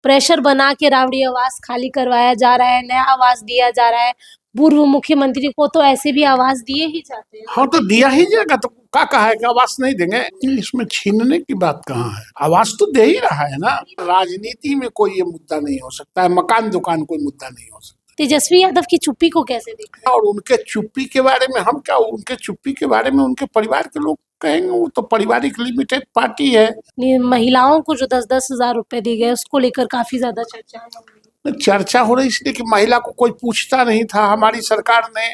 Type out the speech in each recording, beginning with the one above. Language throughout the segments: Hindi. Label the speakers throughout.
Speaker 1: प्रेशर बना के राबड़ी आवास खाली करवाया जा रहा है, नया आवास दिया जा रहा है। पूर्व मुख्यमंत्री को तो ऐसे भी आवास दिए ही जाते हैं।
Speaker 2: हाँ तो दिया ही जाएगा, तो क्या कहा है कि आवास नहीं देंगे? इसमें छीनने की बात कहाँ है? आवास तो दे ही रहा है ना। राजनीति में कोई ये मुद्दा नहीं हो सकता है, मकान दुकान कोई मुद्दा नहीं हो सकता।
Speaker 1: तेजस्वी यादव की चुप्पी को कैसे देख रहे हैं?
Speaker 2: और उनके चुप्पी के बारे में हम क्या, उनके चुप्पी के बारे में उनके परिवार के लोग कहेंगे, वो तो पारिवारिक लिमिटेड पार्टी है।
Speaker 1: महिलाओं को जो 10-10 हजार रुपए दिए गए उसको लेकर काफी ज्यादा चर्चा है।
Speaker 2: चर्चा हो रही इसलिए कि महिला को कोई पूछता नहीं था। हमारी सरकार ने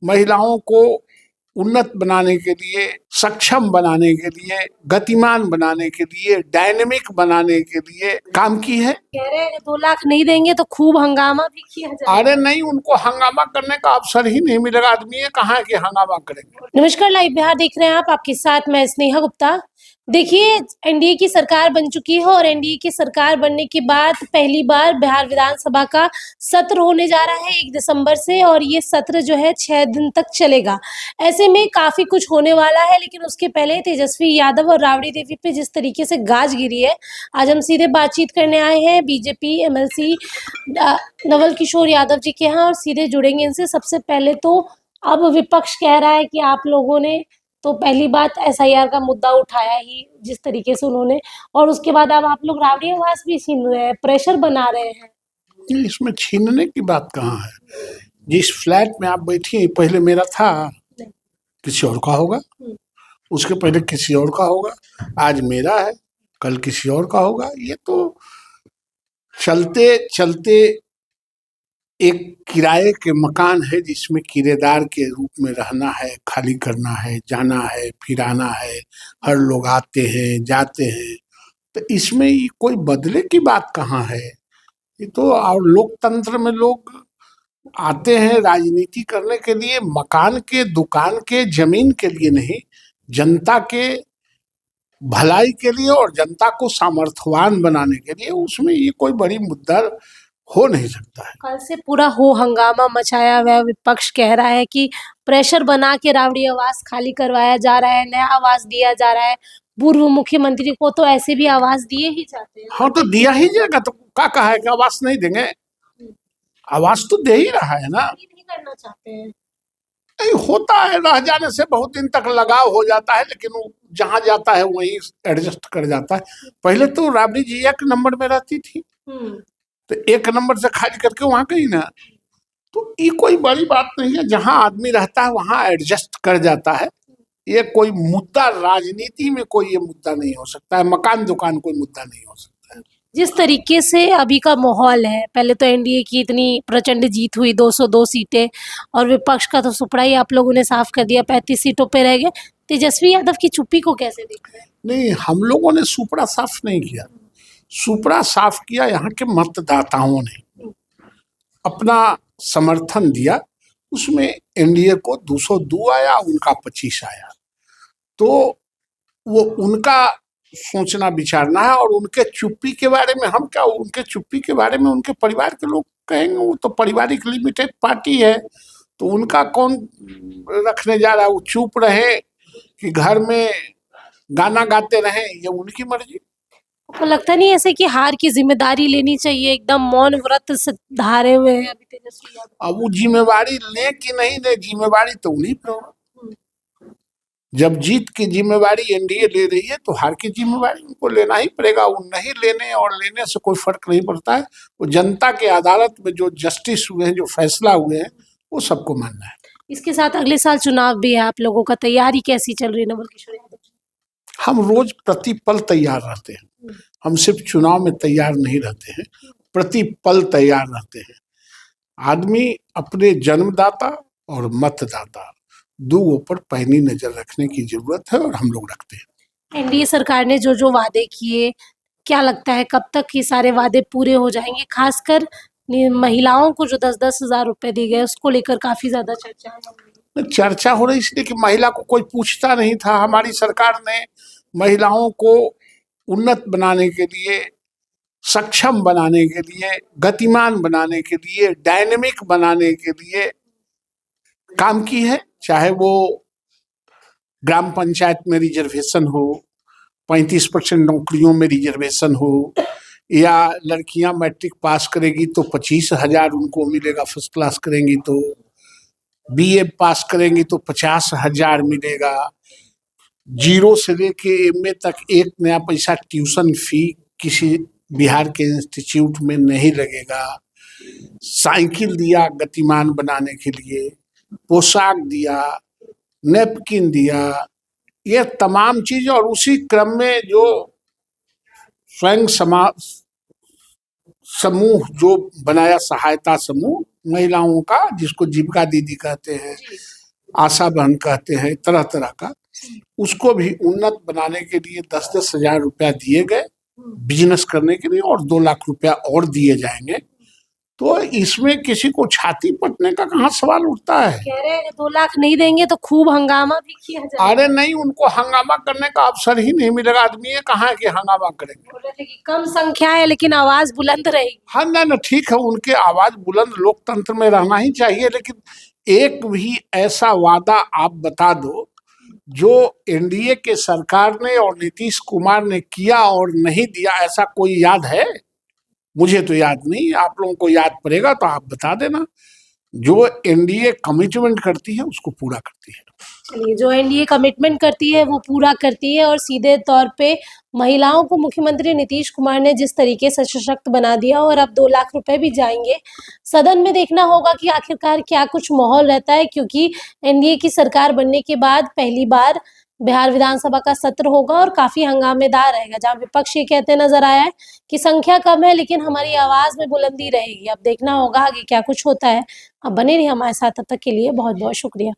Speaker 2: महिलाओं को उन्नत बनाने के लिए, सक्षम बनाने के लिए, गतिमान बनाने के लिए, डायनेमिक बनाने के लिए काम की है।
Speaker 1: कह रहे हैं 2 लाख नहीं देंगे तो खूब हंगामा भी किया जाएगा।
Speaker 2: अरे नहीं, उनको हंगामा करने का अवसर ही नहीं मिलेगा। आदमी है कहाँ कि हंगामा करेंगे।
Speaker 1: नमस्कार, लाइव बिहार देख रहे हैं आप, आपके साथ मैं स्नेहा गुप्ता। देखिए, एनडीए की सरकार बन चुकी है और एनडीए की सरकार बनने के बाद पहली बार बिहार विधानसभा का सत्र होने जा रहा है 1 दिसंबर से, और ये सत्र जो है 6 दिन तक चलेगा। ऐसे में काफी कुछ होने वाला है, लेकिन उसके पहले तेजस्वी यादव और राबड़ी देवी पे जिस तरीके से गाज गिरी है, आज हम सीधे बातचीत करने आए हैं बीजेपी एमएलसी नवल किशोर यादव जी के यहाँ और सीधे जुड़ेंगे इनसे। सबसे पहले तो अब विपक्ष कह रहा है कि आप लोगों ने तो पहली बात एसआईआर का मुद्दा उठाया ही जिस तरीके से उन्होंने, और उसके बाद अब आप लोग राबड़ी आवास भी छीन रहे हैं, प्रेशर बना रहे हैं।
Speaker 2: इसमें छीनने की बात कहाँ है? जिस फ्लैट में आप बैठी हैं पहले मेरा था, किसी और का होगा, उसके पहले किसी और का होगा, आज मेरा है, कल किसी और का होगा। ये तो चलते चलते एक किराए के मकान है जिसमें किराएदार के रूप में रहना है, खाली करना है, जाना है, फिर आना है, हर लोग आते हैं जाते हैं, तो इसमें ये कोई बदले की बात कहाँ है? ये तो और लोकतंत्र में लोग आते हैं राजनीति करने के लिए, मकान के, दुकान के, जमीन के लिए नहीं, जनता के भलाई के लिए और जनता को सामर्थ्यवान बनाने के लिए। उसमें ये कोई बड़ी मुद्दा हो नहीं सकता है।
Speaker 1: कल से पूरा हो हंगामा मचाया हुआ है, विपक्ष कह रहा है कि प्रेशर बना के राबड़ी आवास खाली करवाया जा रहा है, नया आवास दिया जा रहा है। पूर्व मुख्यमंत्री को तो ऐसे भी आवास दिए ही जाते हैं।
Speaker 2: हाँ तो दिया ही जाएगा, तो क्या कहा है कि आवास नहीं देंगे? आवास तो दे ही रहा है ना।
Speaker 1: नहीं करना चाहते हैं।
Speaker 2: नहीं होता है, रह जाने से बहुत दिन तक लगाव हो जाता है, लेकिन वो जहाँ जाता है वहीं एडजस्ट कर जाता है। पहले तो राबड़ी जी 1 नंबर में रहती थी, तो 1 नंबर से खाली करके वहां गई ना, तो ये कोई बड़ी बात नहीं है। जहाँ आदमी रहता है वहां एडजस्ट कर जाता है। ये कोई मुद्दा, राजनीति में कोई ये मुद्दा नहीं हो सकता है, मकान दुकान कोई मुद्दा नहीं हो सकता है।
Speaker 1: जिस तरीके से अभी का माहौल है, पहले तो एनडीए की इतनी प्रचंड जीत हुई 202 सीटें, और विपक्ष का तो सुपड़ा ही आप लोगों ने साफ कर दिया, 35 सीटों पे रह गए। तेजस्वी यादव की चुप्पी को कैसे देख रहे हैं?
Speaker 2: नहीं, हम लोगों ने सुपड़ा साफ नहीं किया, सुपड़ा साफ किया यहाँ के मतदाताओं ने अपना समर्थन दिया। उसमें एनडीए को 202 आया, उनका 25 आया, तो वो उनका सोचना विचारना है। और उनके चुप्पी के बारे में हम क्या, उनके चुप्पी के बारे में उनके परिवार के लोग कहेंगे, वो तो पारिवारिक लिमिटेड पार्टी है, तो उनका कौन रखने जा रहा है? वो चुप रहे कि घर में गाना गाते रहे, ये उनकी मर्जी।
Speaker 1: आपको लगता नहीं ऐसे कि हार की जिम्मेदारी लेनी चाहिए? एकदम मौन व्रत से धारे हुए हैं अभी तेजस्वी यादव।
Speaker 2: अब वो जिम्मेवारी ले कि नहीं ले, जिम्मेवारी तो उन्हीं पर होगा। जब जीत की जिम्मेवारी एनडीए ले रही है तो हार की जिम्मेवारी उनको लेना ही पड़ेगा। वो नहीं लेने और लेने से कोई फर्क नहीं पड़ता है। वो जनता के अदालत में जो जस्टिस हुए हैं, जो फैसला हुए हैं, वो सबको मानना है।
Speaker 1: इसके साथ अगले साल चुनाव भी है, आप लोगों का तैयारी कैसी चल रही है नवल किशोर यादव जी?
Speaker 2: हम रोज प्रतिपल तैयार रहते हैं। हम सिर्फ चुनाव में तैयार नहीं रहते हैं, प्रतिपल तैयार रहते हैं। आदमी अपने जन्मदाता और मतदाता दो पर पैनी नजर रखने की जरूरत है, और हम लोग रखते हैं।
Speaker 1: एनडीए सरकार ने जो जो वादे किए, क्या लगता है कब तक ये सारे वादे पूरे हो जाएंगे? खासकर महिलाओं को जो 10-10 हजार रुपए दिए गए उसको लेकर काफी ज्यादा चर्चा है।
Speaker 2: चर्चा हो रही इसलिए कि महिला को कोई पूछता नहीं था। हमारी सरकार ने महिलाओं को उन्नत बनाने के लिए, सक्षम बनाने के लिए, गतिमान बनाने के लिए, डायनेमिक बनाने के लिए काम की है। चाहे वो ग्राम पंचायत में रिजर्वेशन हो, 35% नौकरियों में रिजर्वेशन हो, या लड़कियां मैट्रिक पास करेगी तो 25,000 उनको मिलेगा, फर्स्ट क्लास करेंगी तो, बीए पास करेंगी तो 50,000 मिलेगा, 0 से लेके एमए तक एक नया पैसा ट्यूशन फी किसी बिहार के इंस्टीट्यूट में नहीं लगेगा, साइकिल दिया गतिमान बनाने के लिए, पोशाक दिया, नेपकिन दिया, ये तमाम चीज। और उसी क्रम में जो स्वयं समाज समूह जो बनाया, सहायता समूह महिलाओं का, जिसको जीविका दीदी कहते हैं, आशा बहन कहते हैं, तरह तरह का, उसको भी उन्नत बनाने के लिए 10-10 हजार रुपया दिए गए बिजनेस करने के लिए, और 2 लाख रुपया और दिए जाएंगे। तो इसमें किसी को छाती पटने का कहाँ सवाल उठता है।
Speaker 1: कह रहे हैं 2 लाख नहीं देंगे तो खूब हंगामा भी किया जाएगा।
Speaker 2: अरे नहीं, उनको हंगामा करने का अवसर ही नहीं मिलेगा। आदमी ये कहाँ है कि हंगामा करेंगे।
Speaker 1: बोल रहे थे कि कम संख्या है लेकिन आवाज बुलंद रहेगी।
Speaker 2: हाँ ना, ठीक है, उनके आवाज बुलंद लोकतंत्र में रहना ही चाहिए, लेकिन एक भी ऐसा वादा आप बता दो जो एनडीए के सरकार ने और नीतीश कुमार ने किया और नहीं दिया, ऐसा कोई याद है? मुझे तो याद नहीं। आप लोगों को याद पड़ेगा तो आप बता देना। जो एनडीए कमिटमेंट करती है उसको पूरा करती है।
Speaker 1: चलिए, जो एनडीए कमिटमेंट करती है वो पूरा करती है, और सीधे तौर पे महिलाओं को मुख्यमंत्री नीतीश कुमार ने जिस तरीके से सशक्त बना दिया, और अब 2 लाख रुपए भी जाएंगे। सदन में देखना होगा कि आखिरकार क्या कुछ माहौल रहता है, क्योंकि एनडीए की सरकार बनने के बाद पहली बार बिहार विधानसभा का सत्र होगा और काफी हंगामेदार रहेगा, जहां विपक्ष ये कहते नजर आया है कि संख्या कम है लेकिन हमारी आवाज में बुलंदी रहेगी। अब देखना होगा आगे क्या कुछ होता है। अब बने रहिए हमारे साथ, तब तक के लिए बहुत बहुत शुक्रिया।